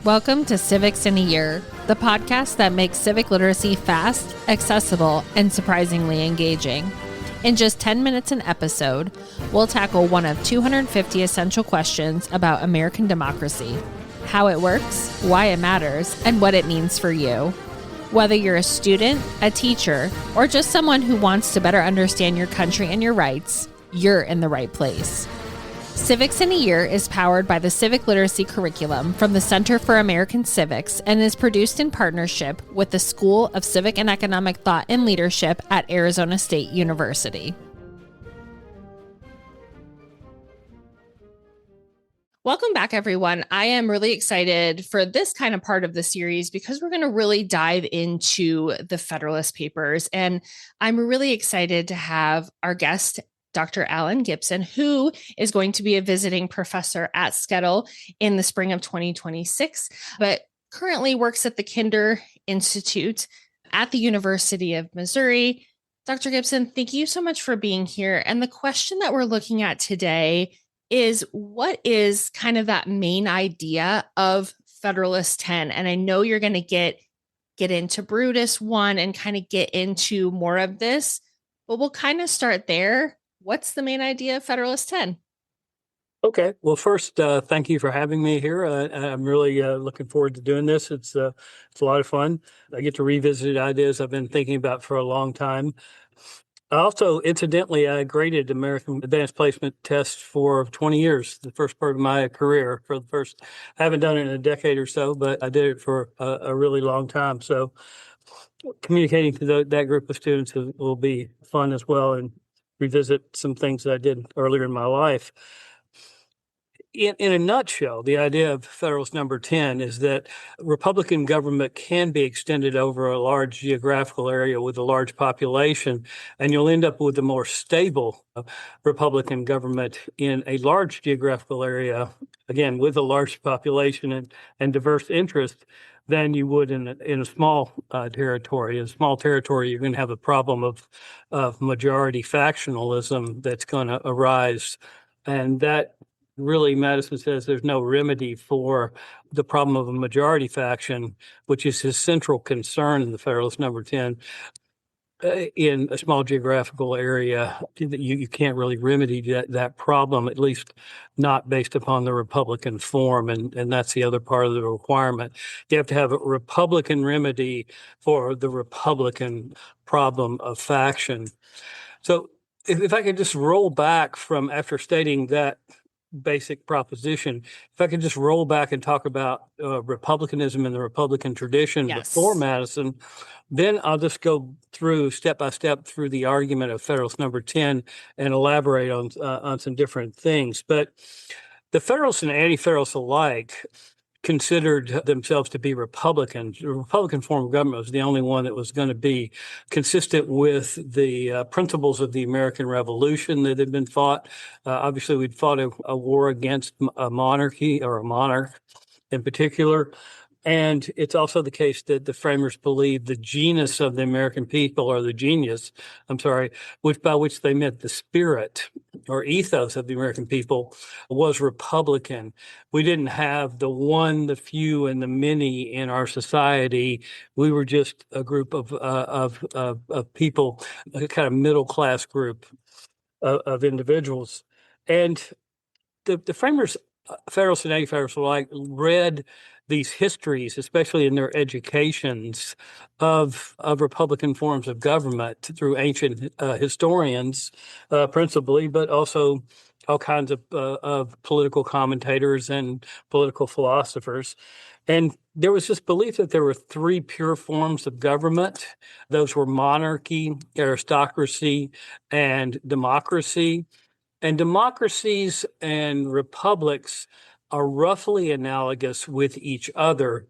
Welcome to Civics in a Year, the podcast that makes civic literacy fast, accessible, and surprisingly engaging. In just 10 minutes an episode, we'll tackle one of 250 essential questions about American democracy, how it works, why it matters, and what it means for you. Whether you're a student, a teacher, or just someone who wants to better understand your country and your rights, you're in the right place. Civics in a Year is powered by the Civic Literacy Curriculum from the Center for American Civics and is produced in partnership with the School of Civic and Economic Thought and Leadership at Arizona State University. Welcome back, everyone. I am really excited for this kind of part of the series because we're going to really dive into the Federalist Papers. And I'm really excited to have our guest, Dr. Alan Gibson, who is going to be a visiting professor at Skettle in the spring of 2026, but currently works at the Kinder Institute at the University of Missouri. Dr. Gibson, thank you so much for being here. And the question that we're looking at today is, what is kind of that main idea of Federalist 10? And I know you're going to get into Brutus 1 and kind of get into more of this, but we'll kind of start there. What's the main idea of Federalist 10? Okay. Well, first, thank you for having me here. I'm really looking forward to doing this. It's a lot of fun. I get to revisit ideas I've been thinking about for a long time. Also, incidentally, I graded American Advanced Placement tests for 20 years, the first part of my career. I haven't done it in a decade or so, but I did it for a really long time. So communicating to that group of students will be fun as well, and revisit some things that I did earlier in my life. In a nutshell, the idea of Federalist number 10 is that Republican government can be extended over a large geographical area with a large population, and you'll end up with a more stable Republican government in a large geographical area, again, with a large population and diverse interests, than you would in a small territory. In a small territory, you're going to have a problem of majority factionalism that's going to arise. And that really, Madison says there's no remedy for the problem of a majority faction, which is his central concern in the Federalist number 10. In a small geographical area, you can't really remedy that problem, at least not based upon the Republican form, and that's the other part of the requirement. You have to have a Republican remedy for the Republican problem of faction. So if I could just roll back from, after stating that basic proposition, if I could just roll back and talk about republicanism and the Republican tradition before Madison, then I'll just go through step by step through the argument of Federalist number 10 and elaborate on some different things. But the Federalists and Anti-Federalists alike considered themselves to be Republicans. The Republican form of government was the only one that was going to be consistent with the principles of the American Revolution that had been fought. Obviously, we'd fought a war against a monarchy, or a monarch in particular. And it's also the case that the framers believed the genius of the American people, or the genius, by which they meant the spirit or ethos of the American people, was Republican. We didn't have the one, the few, and the many in our society. We were just a group of people, a kind of middle class group of individuals. And the framers, Federalists and Anti-Federalists alike, read these histories, especially in their educations of Republican forms of government through ancient historians, principally, but also all kinds of political commentators and political philosophers. And there was this belief that there were three pure forms of government. Those were monarchy, aristocracy, and democracy. And democracies and republics are roughly analogous with each other,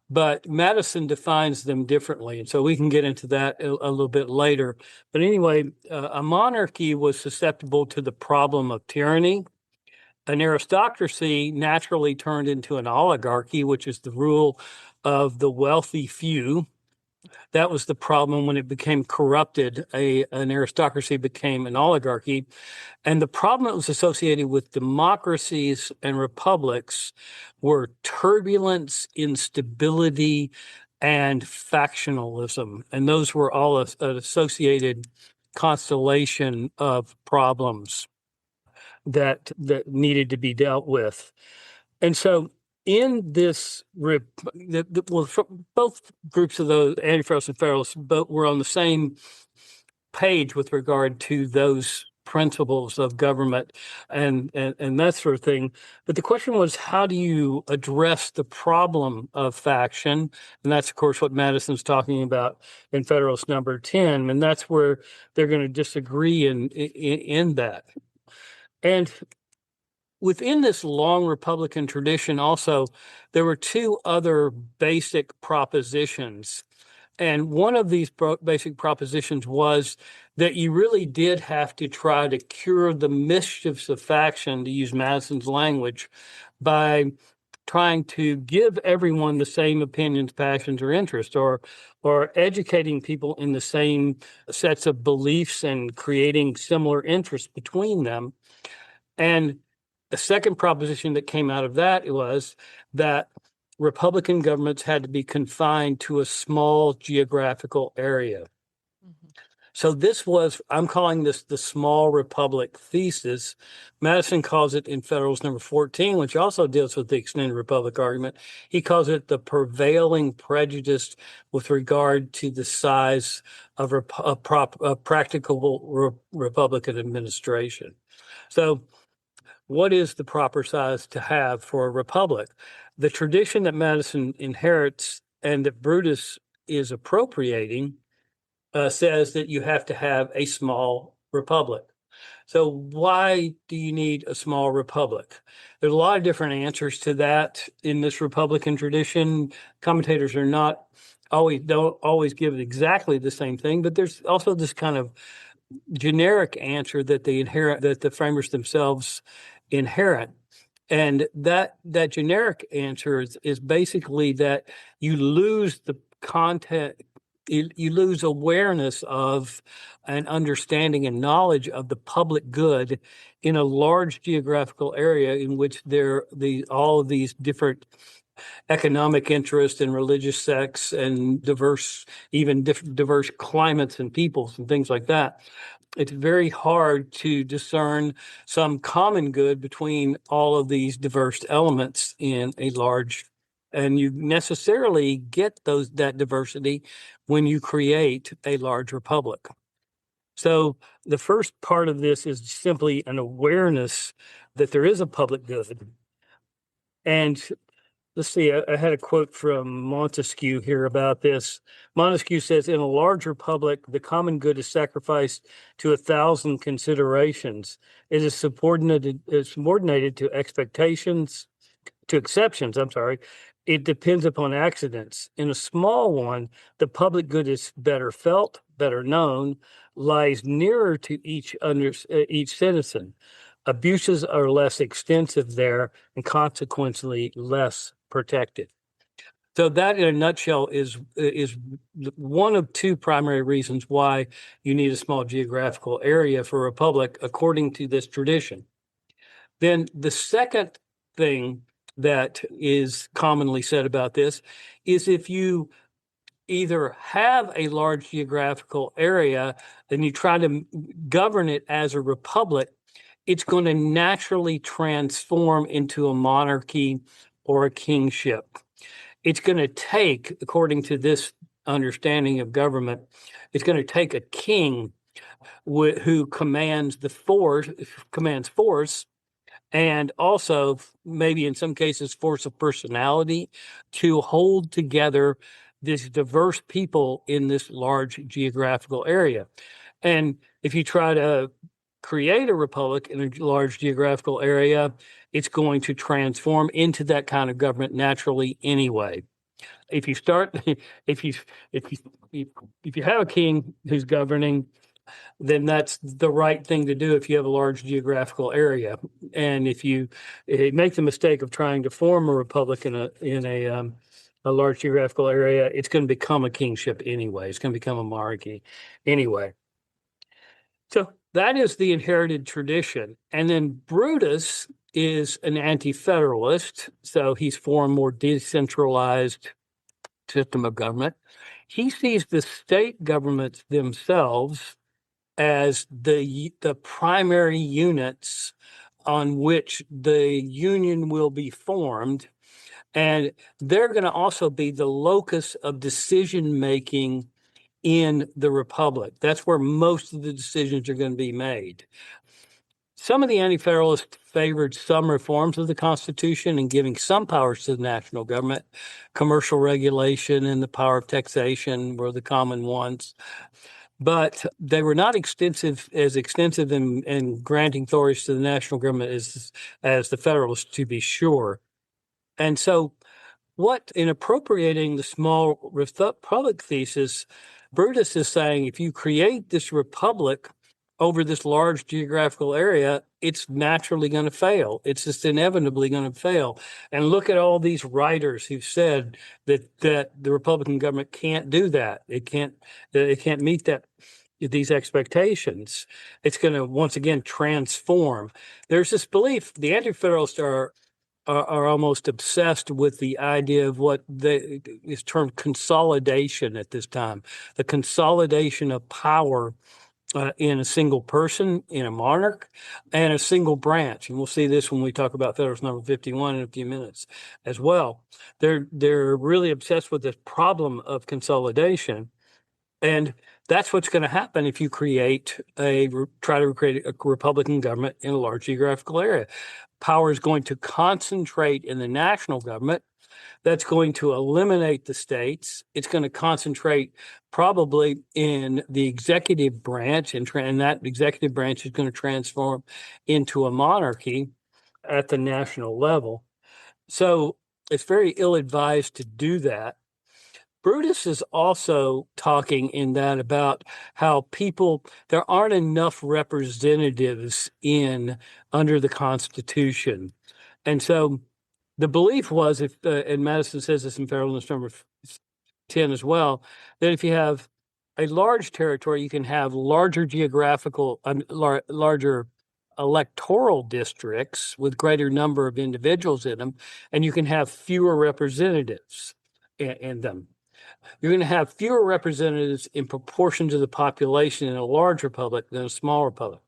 but Madison defines them differently. And so we can get into that a little bit later. But anyway, a monarchy was susceptible to the problem of tyranny. An aristocracy naturally turned into an oligarchy, which is the rule of the wealthy few. That was the problem when it became corrupted. An aristocracy became an oligarchy. And the problem that was associated with democracies and republics were turbulence, instability, and factionalism. And those were all an associated constellation of problems that needed to be dealt with. And so in this, both groups of those Anti-Federalists and Federalists both were on the same page with regard to those principles of government and that sort of thing. But the question was, how do you address the problem of faction? And that's, of course, what Madison's talking about in Federalist number 10. And that's where they're going to disagree in that. And within this long Republican tradition, also, there were two other basic propositions. And one of these basic propositions was that you really did have to try to cure the mischiefs of faction, to use Madison's language, by trying to give everyone the same opinions, passions, or interests, or educating people in the same sets of beliefs and creating similar interests between them. And the second proposition that came out of that was that Republican governments had to be confined to a small geographical area. Mm-hmm. So this was, I'm calling this the small republic thesis. Madison calls it in Federalist number 14, which also deals with the extended republic argument. He calls it the prevailing prejudice with regard to the size of a practicable Republican administration. So what is the proper size to have for a republic? The tradition that Madison inherits and that Brutus is appropriating says that you have to have a small republic. So why do you need a small republic? There's a lot of different answers to that in this Republican tradition. Commentators don't always give it exactly the same thing, but there's also this kind of generic answer that the framers themselves inherit. And that generic answer is basically that you lose the content, you lose awareness of and understanding and knowledge of the public good in a large geographical area in which all of these different economic interests and religious sects and diverse climates and peoples and things like that. It's very hard to discern some common good between all of these diverse elements in a large, and you necessarily get that diversity when you create a large republic. So the first part of this is simply an awareness that there is a public good. And let's see, I had a quote from Montesquieu here about this. Montesquieu says, in a large republic, the common good is sacrificed to 1,000 considerations. It is subordinated to exceptions, I'm sorry. It depends upon accidents. In a small one, the public good is better felt, better known, lies nearer to each citizen. Abuses are less extensive there and consequently less protected. So that, in a nutshell, is one of two primary reasons why you need a small geographical area for a republic, according to this tradition. Then the second thing that is commonly said about this is if you either have a large geographical area and you try to govern it as a republic, it's going to naturally transform into a monarchy or a kingship. It's going to take, according to this understanding of government, it's going to take a king who commands force, and also maybe in some cases force of personality to hold together this diverse people in this large geographical area. And if you try to create a republic in a large geographical area, it's going to transform into that kind of government naturally anyway. If you have a king who's governing, then that's the right thing to do if you have a large geographical area. And if you make the mistake of trying to form a republic in a a large geographical area, it's going to become a kingship anyway. It's going to become a monarchy anyway. So that is the inherited tradition. And then Brutus is an anti-federalist. So he's for a more decentralized system of government. He sees the state governments themselves as the primary units on which the union will be formed. And they're going to also be the locus of decision making in the republic. That's where most of the decisions are going to be made. Some of the anti-federalists favored some reforms of the Constitution and giving some powers to the national government. Commercial regulation and the power of taxation were the common ones. But they were not extensive in granting authorities to the national government as the Federalists, to be sure. And so what, in appropriating the small republic thesis, Brutus is saying, if you create this republic over this large geographical area, it's naturally going to fail. It's just inevitably going to fail. And look at all these writers who've said that the Republican government can't do that. It can't meet these expectations. It's going to once again transform. There's this belief the anti-federalists are almost obsessed with the idea of what is termed consolidation at this time, the consolidation of power in a single person, in a monarch, and a single branch. And we'll see this when we talk about Federalist number 51 in a few minutes as well. They're really obsessed with this problem of consolidation. And that's what's going to happen if you try to create a Republican government in a large geographical area. Power is going to concentrate in the national government. That's going to eliminate the states. It's going to concentrate probably in the executive branch, and that executive branch is going to transform into a monarchy at the national level. So it's very ill-advised to do that. Brutus is also talking in that about how there aren't enough representatives under the Constitution. And so the belief was, and Madison says this in Federalist number 10 as well, that if you have a large territory, you can have larger larger electoral districts with greater number of individuals in them, and you can have fewer representatives in them. You're going to have fewer representatives in proportion to the population in a large republic than a small republic.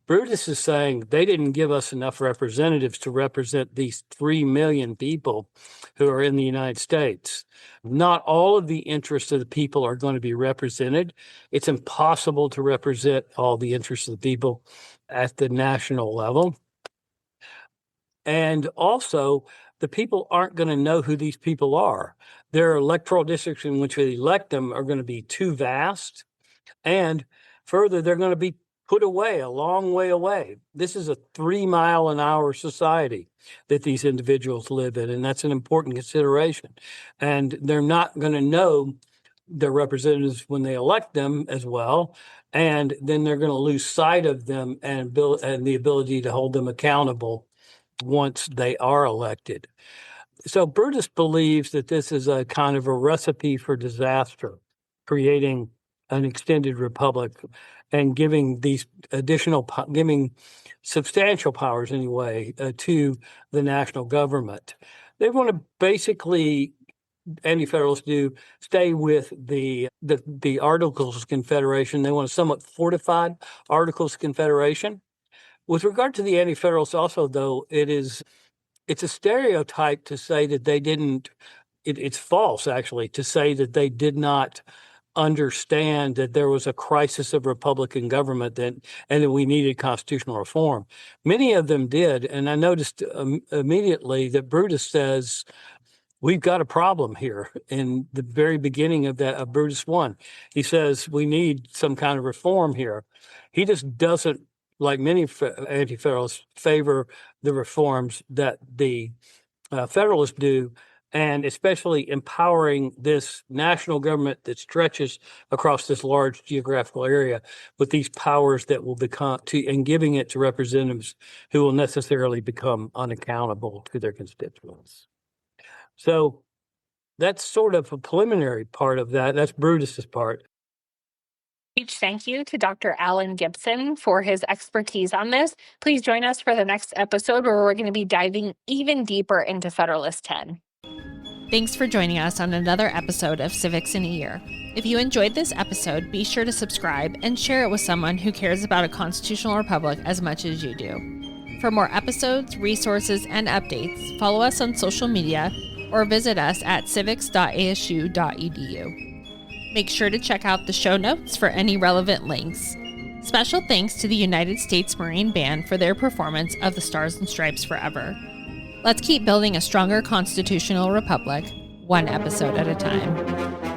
Brutus is saying they didn't give us enough representatives to represent these 3 million people who are in the United States. Not all of the interests of the people are going to be represented. It's impossible to represent all the interests of the people at the national level. And also, the people aren't going to know who these people are. Their electoral districts in which they elect them are going to be too vast. And further, they're going to be put away a long way away. This is a 3-mile-an-hour society that these individuals live in, and that's an important consideration. And they're not going to know their representatives when they elect them as well. And then they're going to lose sight of them and the ability to hold them accountable once they are elected. So Brutus believes that this is a kind of a recipe for disaster, creating an extended republic and giving substantial powers anyway to the national government. They want to basically, anti-federalists stay with the Articles of Confederation. They want a somewhat fortified Articles of Confederation. With regard to the anti-federalists also, though, it's a stereotype to say that they didn't, it's false, actually, to say that they did not understand that there was a crisis of Republican government and that we needed constitutional reform. Many of them did, and I noticed immediately that Brutus says, we've got a problem here in the very beginning of Brutus 1. He says, we need some kind of reform here. He just doesn't, like many anti-federalists, favor the reforms that the Federalists do, and especially empowering this national government that stretches across this large geographical area with these powers that will and giving it to representatives who will necessarily become unaccountable to their constituents. So That's sort of a preliminary part of that. That's Brutus's part. Huge thank you to Dr. Alan Gibson for his expertise on this. Please join us for the next episode where we're going to be diving even deeper into Federalist 10. Thanks for joining us on another episode of Civics in a Year. If you enjoyed this episode, be sure to subscribe and share it with someone who cares about a constitutional republic as much as you do. For more episodes, resources, and updates, follow us on social media or visit us at civics.asu.edu. Make sure to check out the show notes for any relevant links. Special thanks to the United States Marine Band for their performance of the Stars and Stripes Forever. Let's keep building a stronger constitutional republic, one episode at a time.